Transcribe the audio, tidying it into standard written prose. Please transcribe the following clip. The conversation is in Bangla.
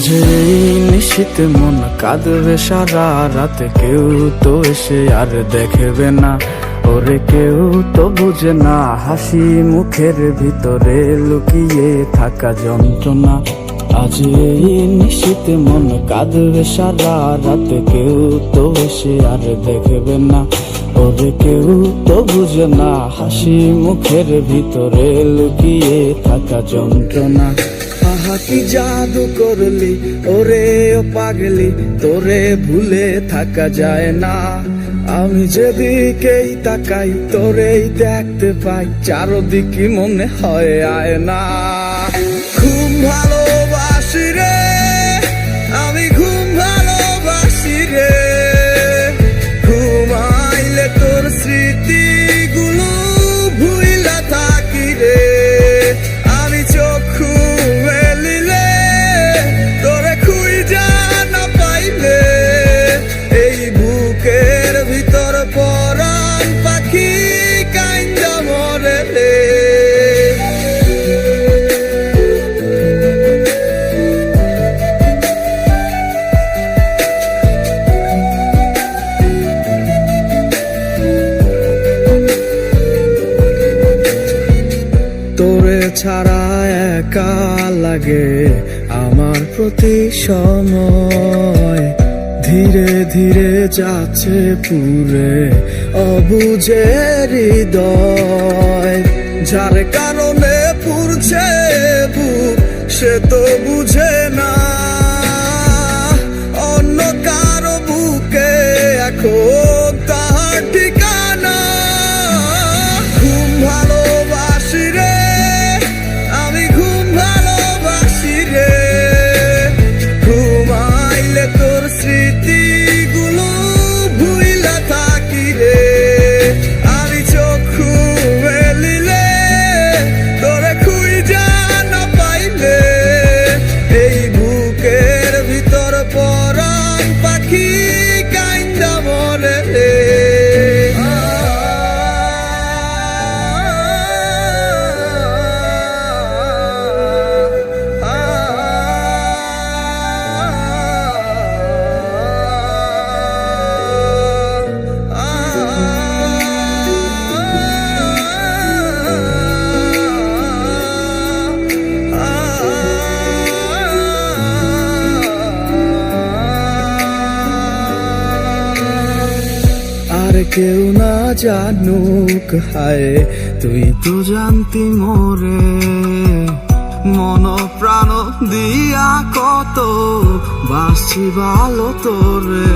আজ নিশীতে মন কাঁদবে সারা রাতে, কেউ তো এসে আর দেখবে না, ওরে কেউ তো বুঝে না হাসি মুখের ভিতরে লুকিয়ে থাকা যন্ত্রণা। আজ নিশীতে মন কাঁদবে সারা রাতে, কেউ তো এসে আর দেখবে না, ওরে কেউ তো বুঝে না হাসি মুখের ভিতরে লুকিয়ে থাকা যন্ত্রণা। আহা কি জাদু করলি ওরে ও পাগলি, তোরে ভুলে থাকা যায় না। আমি যেদিকেই তাকাই তোরেই দেখতে পাই, চারদিকে মনে হয় আয়না। ঘুম ভালোবাসি রে আমি, ঘুম ভালোবাসি রে, ঘুমাইলে তোর স্মৃতিগুলো ভুইলা থাকি রে। আমি চক্ষু মেলিলে তোরে খুঁজা না পাইলে, এই বুকের ভিতর পরাণ পাখি কাইন্দা মরে রে। তোরে ছাড়া একা লাগে আমার প্রতি সময়, ধীরে ধীরে যাচ্ছে পুরে অবুঝে হৃদয়। যার কারণে পুরছে বুক সে তো বুঝে না, অন্য কারো বুকে এখন তাহার ঠিকানা। ঘুম ভালোবাসি রে আমি, ঘুম ভালোবাসি রে, ঘুমাইলে তোর স্মৃতিগুলো ভুইলা থাকি রে। আমি চক্ষু মেলিলে তোরে খুঁজা না পাইলে, এই বুকের ভিতর পরাণ পাখি কাইন্দা মরে রে। আর কেউ না জানুক হায়, তুই তো জানতি মোরে, মন প্রাণ দিয়া কত বাসি ভালো তোরে।